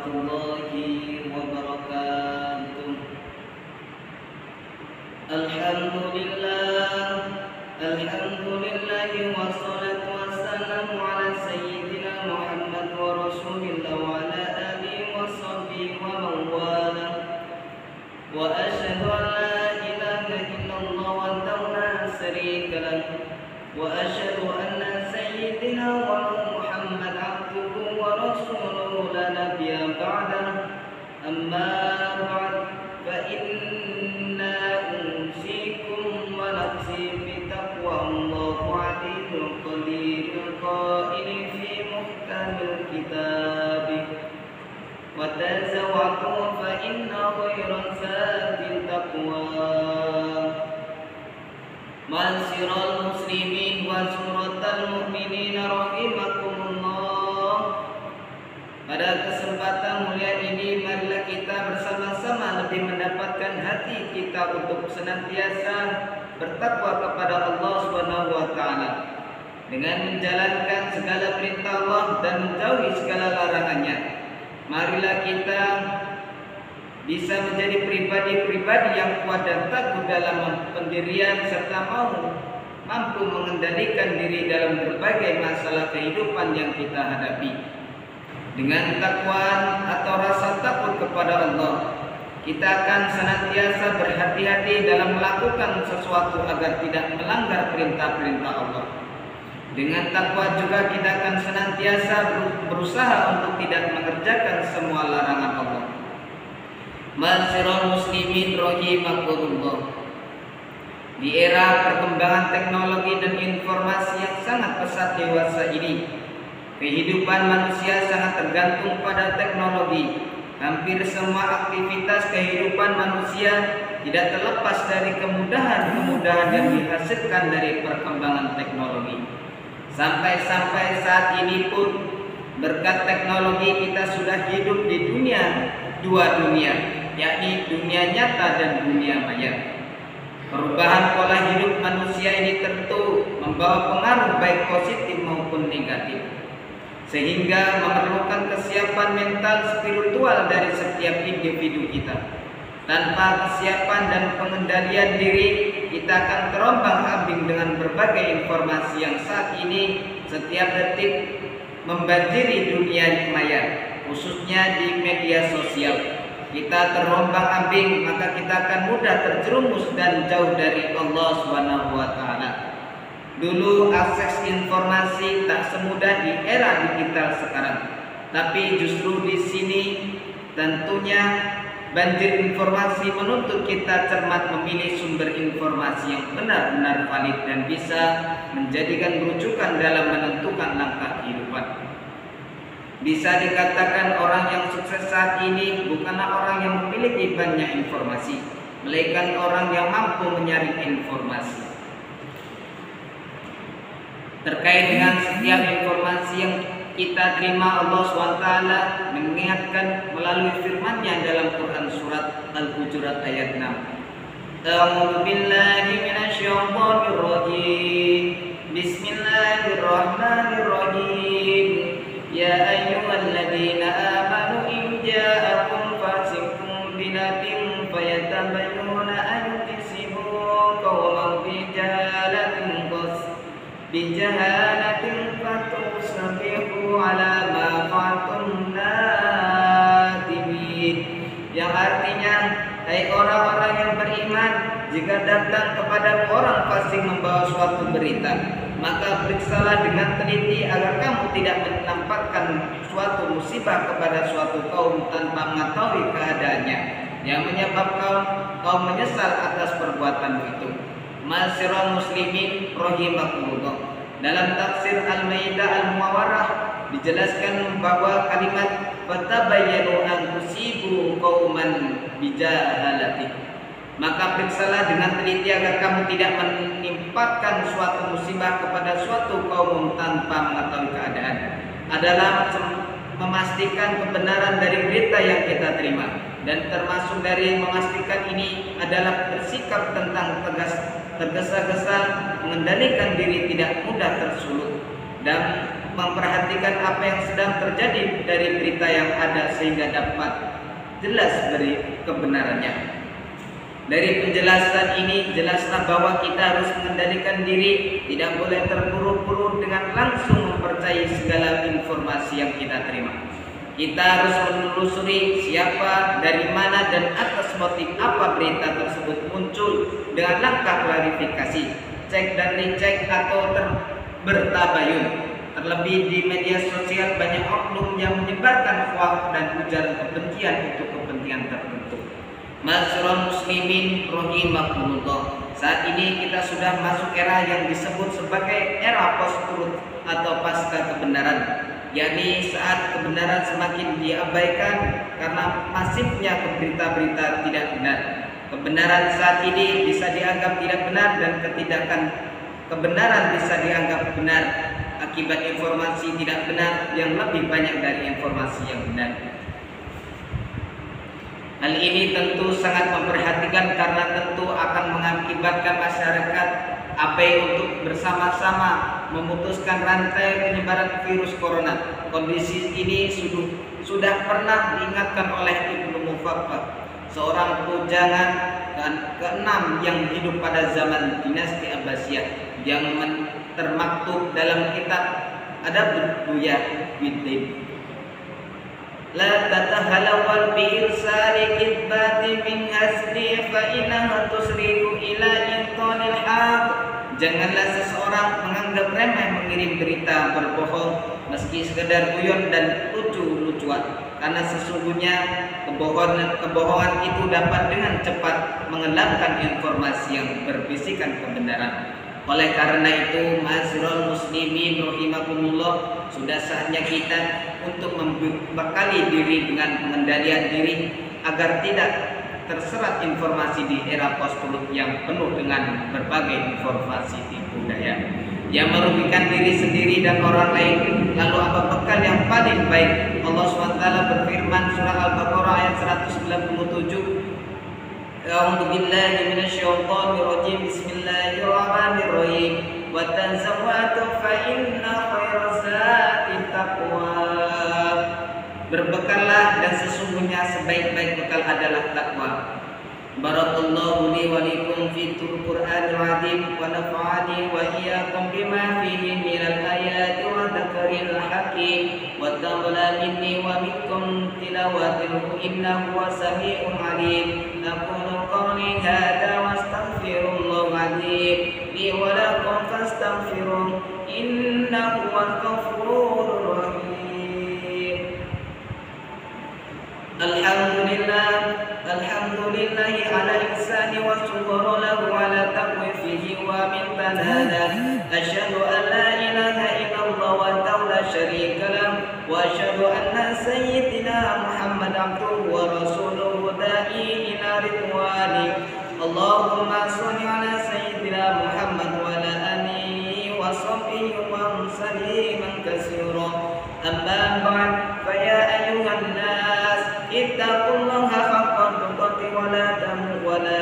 warahmatullahi wabarakatuh. Alhamdulillah wassalatu wassalamu ala sayyidina Muhammad wa rasulillah wa ala alihi wa sahbihi wa man wala. Wa asyhadu an la ilaha illallah wahdahu la syarika lah wa asyhadu anna sayyidina wa Muhammad abduhu wa rasuluhu la nabiyya ba'dah. Amma ba'd fa inna usikum wa nafsi bi taqwallahu adilul qadirul qaili fi muhkamil kitab wa tazawwadu fa inna khairan zadil taqwa. Ma'asyiral muslimin wa suratal mu'minin rahimakumullah. Pada kesempatan mulia ini marilah kita bersama-sama lebih mendapatkan hati kita untuk senantiasa bertakwa kepada Allah Subhanahu wa taala dengan menjalankan segala perintah Allah dan menjauhi segala larangannya. Marilah kita bisa menjadi pribadi-pribadi yang kuat dan teguh dalam pendirian serta mampu mengendalikan diri dalam berbagai masalah kehidupan yang kita hadapi. Dengan takwa atau rasa takut kepada Allah, kita akan senantiasa berhati-hati dalam melakukan sesuatu agar tidak melanggar perintah-perintah Allah. Dengan takwa juga kita akan senantiasa berusaha untuk tidak mengerjakan semua larangan Allah. Ma'asyiral muslimin rahimakumullah. Di era perkembangan teknologi dan informasi yang sangat pesat dewasa ini, kehidupan manusia sangat tergantung pada teknologi. Hampir semua aktivitas kehidupan manusia tidak terlepas dari kemudahan-kemudahan yang dihasilkan dari perkembangan teknologi. Sampai-sampai saat ini pun berkat teknologi kita sudah hidup di dua dunia, yakni dunia nyata dan dunia maya. Perubahan pola hidup manusia ini tentu membawa pengaruh baik positif maupun negatif, sehingga memerlukan kesiapan mental spiritual dari setiap individu kita. Tanpa kesiapan dan pengendalian diri, kita akan terombang-ambing dengan berbagai informasi yang saat ini setiap detik membanjiri dunia maya, khususnya di media sosial. Kita terombang-ambing, maka kita akan mudah terjerumus dan jauh dari Allah Subhanahu wa taala. Dulu akses informasi tak semudah di era digital sekarang, tapi justru di sini tentunya banjir informasi menuntut kita cermat memilih sumber informasi yang benar-benar valid dan bisa menjadikan rujukan dalam menentukan langkah kehidupan. Bisa dikatakan orang yang sukses saat ini bukanlah orang yang memiliki banyak informasi, melainkan orang yang mampu menyaring informasi. Terkait dengan setiap informasi yang kita terima, Allah SWT mengingatkan melalui firman-Nya dalam Quran surat Al-Hujurat ayat 6. A'udzu billahi minasyaitonir rajim. Bismillahirrahmanirrahim. Ya ayyuhalladzina amanu in ja'akum fasiqun binabain fayatabayyanu an tusibu qauman bijahalatin fatusabihu ala ma fa'altum nadimin. Yang artinya, hai orang-orang yang beriman, jika datang kepada orang fasik membawa suatu berita, maka periksalah dengan teliti agar kamu tidak menampakkan suatu musibah kepada suatu kaum tanpa mengetahui keadaannya, yang menyebabkan kaum menyesal atas perbuatan itu. Ma'asyiral muslimin rahimakumullah. Dalam tafsir Al-Maidah Al-Muawwarah dijelaskan bahwa kalimat fatabayyanu an tusibu qauman bijahalati, maka periksalah dengan teliti agar kamu tidak menimpakan suatu musibah kepada suatu kaum tanpa mengetahui keadaan, adalah memastikan kebenaran dari berita yang kita terima. Dan termasuk dari memastikan ini adalah bersikap tentang tergesa-gesa, mengendalikan diri tidak mudah tersulut, dan memperhatikan apa yang sedang terjadi dari berita yang ada sehingga dapat jelas dari kebenarannya. Dari penjelasan ini jelaslah bahwa kita harus mengendalikan diri, tidak boleh terburu-buru dengan langsung mempercayai segala informasi yang kita terima. Kita harus menelusuri siapa, dari mana, dan atas motif apa berita tersebut muncul dengan langkah klarifikasi, cek dan dicek atau bertabayun. Terlebih di media sosial banyak oknum yang menyebarkan hoaks dan ujaran kebencian untuk kepentingan tertentu. Ma'asyiral muslimin rahimakumullah. Saat ini kita sudah masuk era yang disebut sebagai era post-truth atau pasca kebenaran, yakni saat kebenaran semakin diabaikan karena masifnya berita-berita tidak benar. Kebenaran saat ini bisa dianggap tidak benar dan kebenaran bisa dianggap benar akibat informasi tidak benar yang lebih banyak dari informasi yang benar. Hal ini tentu sangat memperhatikan karena tentu akan mengakibatkan masyarakat abai untuk bersama-sama memutuskan rantai penyebaran virus corona. Kondisi ini sudah pernah diingatkan oleh Ibnu Mufakkar, seorang pujangan ke-6 yang hidup pada zaman dinasti Abbasiyah, yang termaktub dalam kitab Adabud Duya Widdin. La tatahalawal bi'irsali kitbati min hasdi fa innaha tusriku ila intonil haq. Janganlah seseorang menganggap remeh mengirim berita berbohong meski sekedar guyon dan lucu-lucuan, karena sesungguhnya kebohongan itu dapat dengan cepat mengelakkan informasi yang berbisikan kebenaran. Oleh karena itu, ma'asyiral muslimin rahimakumullah, sudah saatnya kita untuk membekali diri dengan pengendalian diri agar tidak terserat informasi di era post-truth yang penuh dengan berbagai informasi tipu daya yang merugikan diri sendiri dan orang lain. Lalu apa bekal yang paling baik? Allah SWT berfirman surah Al-Baqarah ayat 197. A'udzu billahi minasyaitonir rajim. Bismillahirrahmanirrahim. Wa tazawwadu fa inna khairaz zadi taqwa. Berbekallah dan sesungguhnya sebaik-baik bekal adalah takwa. Barakallahu li wa lakum fitul Qur'anil azim wa nafa'ani wa iyyakum bima fihi minal ayati wa dzakril hakim wa taqabbala minni wa minkum tilawatahu innahu wasami'un alim. Aqulu qawli hadza wa astaghfirullah azim li wa lakum fastaghfiruh innahu huwal ghafurur rahim. Alhamdulillahi ala ihsani wa syukru lahu ala tawfiqihi wa min tanana. Asyhadu an la ilaha illallah wa la syarika lahu wa asyhadu anna sayyidina Muhammad abduhu wa rasuluhu da'i ila ridwani. Allahumma shalli ala sayyidina Muhammad wa ala alihi wa sahbihi wa sallim katsira. Amma ba'd, fa ya ayyuhan nas ittaqullaha haqqa tuqatih wa la tamutunna wa la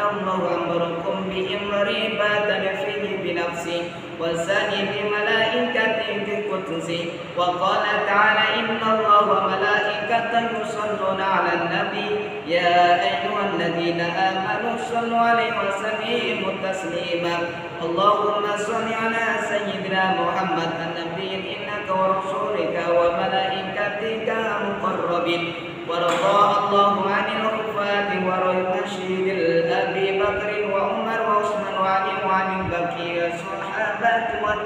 Allahu amarakum bi imri badan fihi bi nafsi wa sani bi malaikati bi qudsi wa qala ta'ala inna Allaha wa malaikatahu yusalluna 'alan nabi ya ayyuhalladzina amanu sallu 'alaihi wa sallimu taslima. Allahumma shalli 'ala sayyidina Muhammad an-nabiyyi innaka wa rasulika wa malaikatika muqarrabin wa radallahu 'anil khufati wa rashidil Abi Bakr wa Umar wa Utsman wa Ali wa 'anil baqiyyi sahabati wa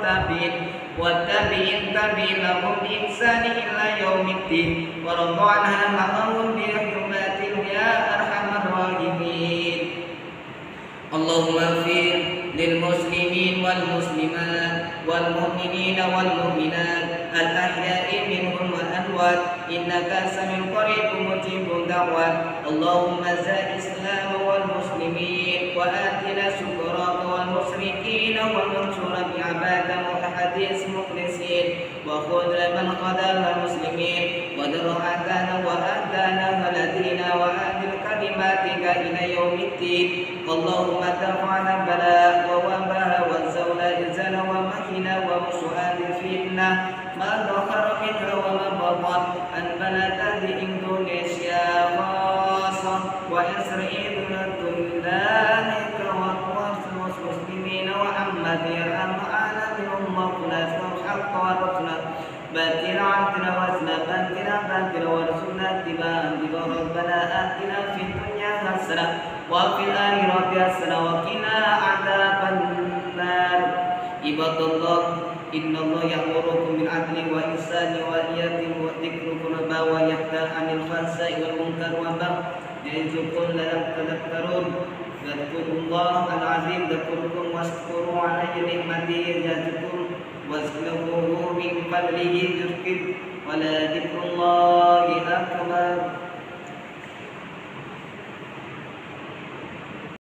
tabi'in lahum bi ihsani ila yaumiddin wa radana ma'ahum bi hurmatin ya arhamar rahimin. Allahumma fir lil muslimin wal muslimat wal mu'minina wal mu'minat al ahya'i minhum wal amwat innaka samiul qaribun mujibud da'wat. Allahumma za islam wal muslimin wa atina syukraka wal musyrikin wal mansura bi ibadati hadis mukhlisin wa khudh man qadal muslimin wa dara'atana wa adana waladina wa adil kalimatika ila yaumiddin. Allahumma tafa'na bala wa wabaha wa zawla izana wa mahina wa musu'adi fitnah ma dhahara minha wa ma batan البلد di Indonesia خاصة وإسرائيل الله والمسلمين وحمد يرحم العالمين اللهم الحق والرسول باتنا عبدنا وزنا باتنا ورسولنا اتباعا ربنا آتنا في الدنيا حسنة وفي الآخرة حسنة وقنا عذاب النار عباد الله إن الله يأمركم بالعدل والإحسان وإيتاء وذكر القربى وينهى عن الفحشاء والمنكر والبغي يعظكم لعلكم تذكرون فاذكروا الله العظيم يذكركم واشكروا عليه نعمته يزدكم واذكروه من فضله يذكركم ولذكر الله أكبر.